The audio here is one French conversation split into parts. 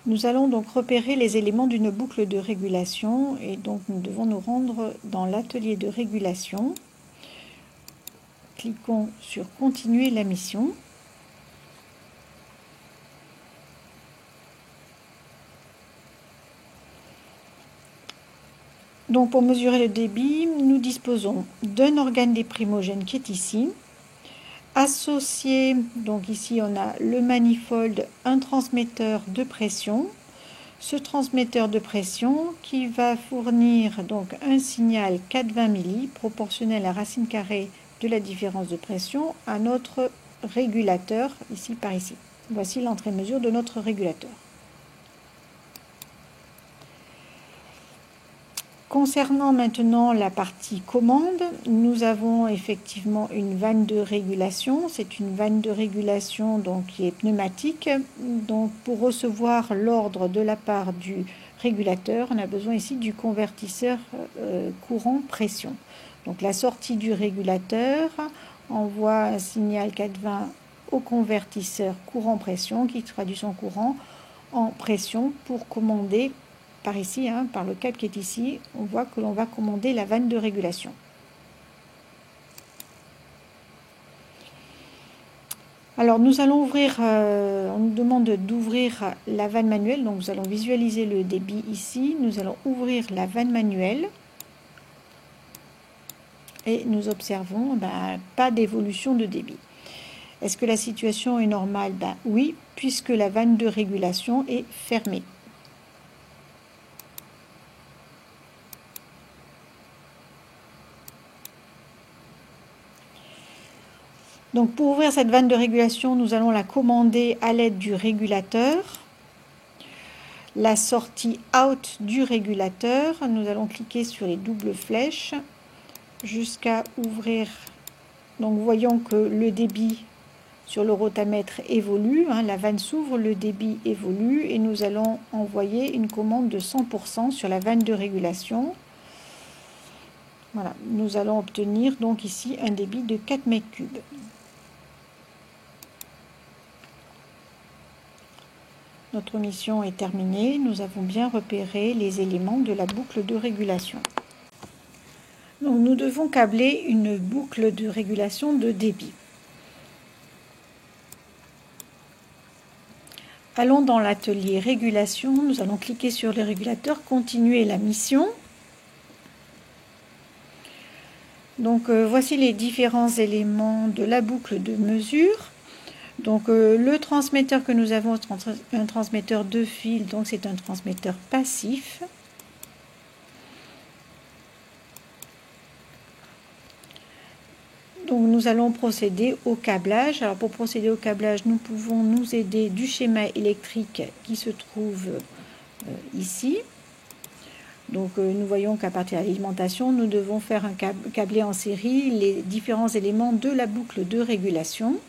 Nous allons donc repérer les éléments d'une boucle de régulation et donc nous devons nous rendre dans l'atelier de régulation. Cliquons sur Continuer la mission. Donc pour mesurer le débit, nous disposons d'un organe des primogènes qui est ici. Associé, donc ici on a le manifold, un transmetteur de pression. Ce transmetteur de pression qui va fournir donc un signal 420 milli proportionnel à racine carrée de la différence de pression à notre régulateur, ici par ici. Voici l'entrée-mesure de notre régulateur. Concernant maintenant la partie commande, nous avons effectivement une vanne de régulation. C'est une vanne de régulation donc, qui est pneumatique. Donc, pour recevoir l'ordre de la part du régulateur, on a besoin ici du convertisseur courant-pression. Donc la sortie du régulateur envoie un signal 420 au convertisseur courant-pression qui traduit son courant en pression pour commander. Par ici, par le câble qui est ici, on voit que l'on va commander la vanne de régulation. Alors nous allons ouvrir, on nous demande d'ouvrir la vanne manuelle, donc nous allons visualiser le débit ici, nous allons ouvrir la vanne manuelle et nous observons pas d'évolution de débit. Est-ce que la situation est normale? Oui, puisque la vanne de régulation est fermée. Donc pour ouvrir cette vanne de régulation, nous allons la commander à l'aide du régulateur. La sortie out du régulateur, nous allons cliquer sur les doubles flèches jusqu'à ouvrir. Donc voyons que le débit sur le rotamètre évolue, la vanne s'ouvre, le débit évolue et nous allons envoyer une commande de 100% sur la vanne de régulation. Voilà, nous allons obtenir donc ici un débit de 4 mètres cubes. Notre mission est terminée, nous avons bien repéré les éléments de la boucle de régulation. Donc, nous devons câbler une boucle de régulation de débit. Allons dans l'atelier régulation, nous allons cliquer sur le régulateur, continuer la mission. Donc voici les différents éléments de la boucle de mesure. Donc le transmetteur que nous avons, un transmetteur de fil, donc c'est un transmetteur passif. Donc nous allons procéder au câblage. Alors pour procéder au câblage, nous pouvons nous aider du schéma électrique qui se trouve ici. Donc nous voyons qu'à partir de l'alimentation, nous devons faire un câbler en série les différents éléments de la boucle de régulation.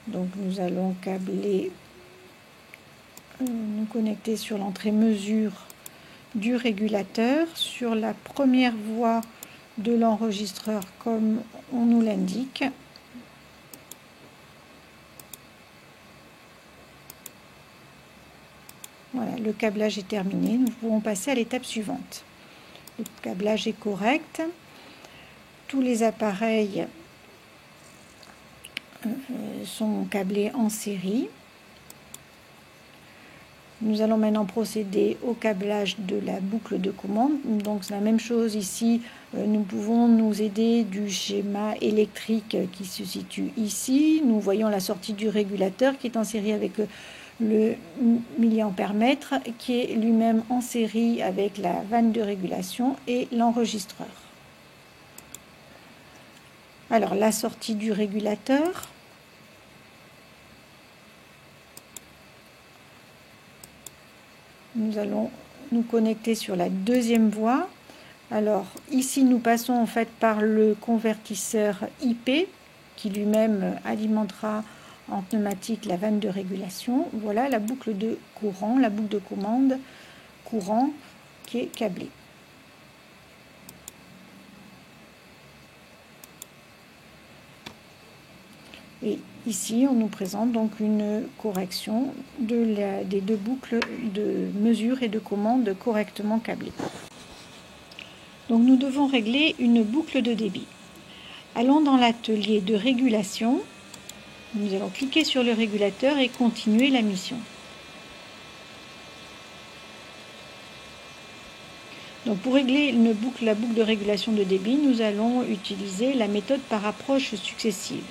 Donc nous allons câbler, nous connecter sur l'entrée mesure du régulateur, sur la première voie de l'enregistreur comme on nous l'indique. Voilà, le câblage est terminé, nous pouvons passer à l'étape suivante. Le câblage est correct, tous les appareils sont câblés en série. Nous allons maintenant procéder au câblage de la boucle de commande. Donc c'est la même chose ici, nous pouvons nous aider du schéma électrique qui se situe ici. Nous voyons la sortie du régulateur qui est en série avec le milliampère-mètre qui est lui-même en série avec la vanne de régulation et l'enregistreur. Alors la sortie du régulateur. Nous allons nous connecter sur la deuxième voie. Alors ici nous passons en fait par le convertisseur IP qui lui-même alimentera en pneumatique la vanne de régulation. Voilà la boucle de courant, la boucle de commande courant qui est câblée. Et ici, on nous présente donc une correction des deux boucles de mesure et de commande correctement câblées. Donc nous devons régler une boucle de débit. Allons dans l'atelier de régulation. Nous allons cliquer sur le régulateur et continuer la mission. Donc pour régler la boucle de régulation de débit, nous allons utiliser la méthode par approche successive.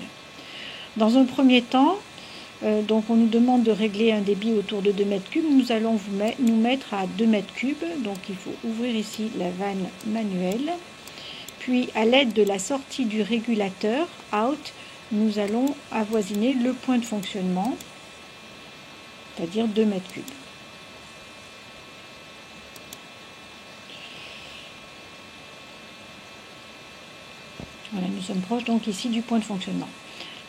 Dans un premier temps, donc on nous demande de régler un débit autour de 2 mètres cubes. Nous allons nous mettre à 2 mètres cubes. Donc il faut ouvrir ici la vanne manuelle. Puis à l'aide de la sortie du régulateur, out, nous allons avoisiner le point de fonctionnement, c'est-à-dire 2 mètres cubes. Voilà, nous sommes proches donc ici du point de fonctionnement.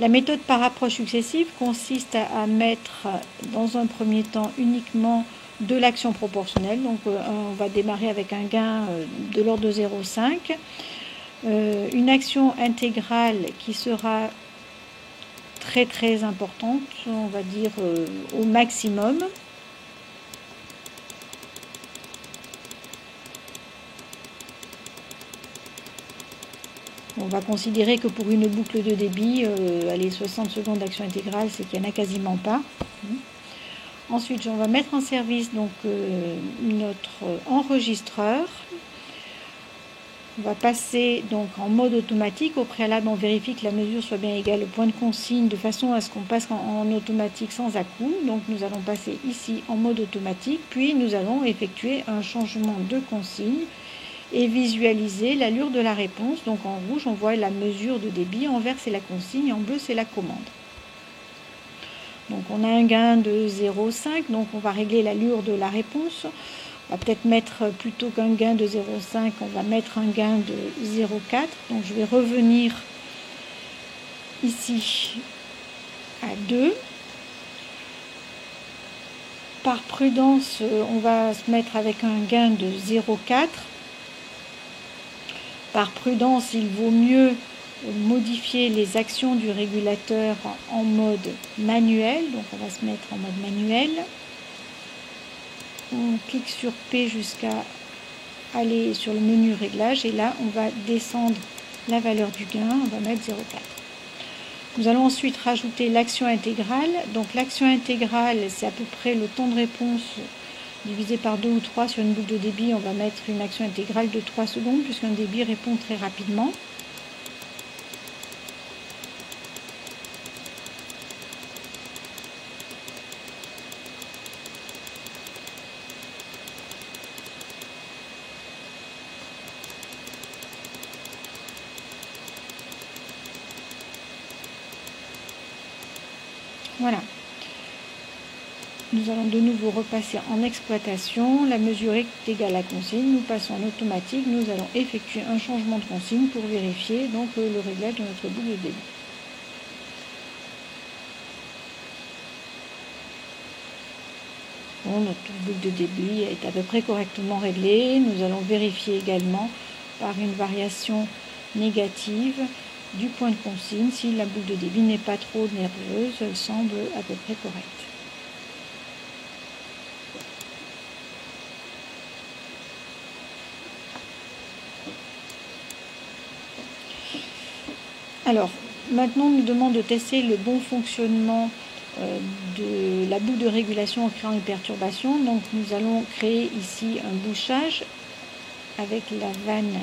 La méthode par approche successive consiste à mettre dans un premier temps uniquement de l'action proportionnelle. Donc on va démarrer avec un gain de l'ordre de 0,5. Une action intégrale qui sera très importante, on va dire au maximum. On va considérer que pour une boucle de débit, allez, 60 secondes d'action intégrale, c'est qu'il n'y en a quasiment pas. Ensuite, on va mettre en service donc, notre enregistreur. On va passer donc en mode automatique. Au préalable, on vérifie que la mesure soit bien égale au point de consigne de façon à ce qu'on passe en automatique sans à-coup. Donc nous allons passer ici en mode automatique, puis nous allons effectuer un changement de consigne et visualiser l'allure de la réponse. Donc en rouge, on voit la mesure de débit, en vert c'est la consigne, en bleu c'est la commande. Donc on a un gain de 0,5, donc on va régler l'allure de la réponse. On va peut-être mettre, plutôt qu'un gain de 0,5, on va mettre un gain de 0,4. Donc je vais revenir ici à 2. Par prudence, on va se mettre avec un gain de 0,4. Par prudence, il vaut mieux modifier les actions du régulateur en mode manuel. Donc on va se mettre en mode manuel. On clique sur P jusqu'à aller sur le menu réglage et là on va descendre la valeur du gain, on va mettre 0,4. Nous allons ensuite rajouter l'action intégrale. Donc l'action intégrale, c'est à peu près le temps de réponse divisé par 2 ou 3 sur une boucle de débit. On va mettre une action intégrale de 3 secondes puisqu'un débit répond très rapidement. Voilà. Nous allons de nouveau repasser en exploitation. La mesure est égale à consigne. Nous passons en automatique. Nous allons effectuer un changement de consigne pour vérifier donc le réglage de notre boucle de débit. Bon, notre boucle de débit est à peu près correctement réglée. Nous allons vérifier également par une variation négative du point de consigne. Si la boucle de débit n'est pas trop nerveuse, elle semble à peu près correcte. Alors, maintenant, on nous demande de tester le bon fonctionnement de la boucle de régulation en créant une perturbation. Donc, nous allons créer ici un bouchage avec la vanne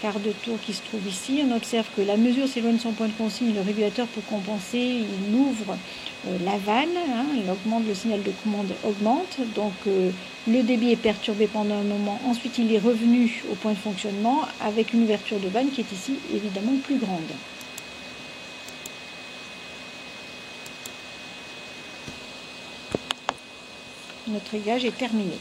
quart de tour qui se trouve ici. On observe que la mesure s'éloigne de son point de consigne. Le régulateur, pour compenser, il ouvre la vanne, le signal de commande augmente. Donc le débit est perturbé pendant un moment. Ensuite, il est revenu au point de fonctionnement avec une ouverture de vanne qui est ici évidemment plus grande. Notre réglage est terminé.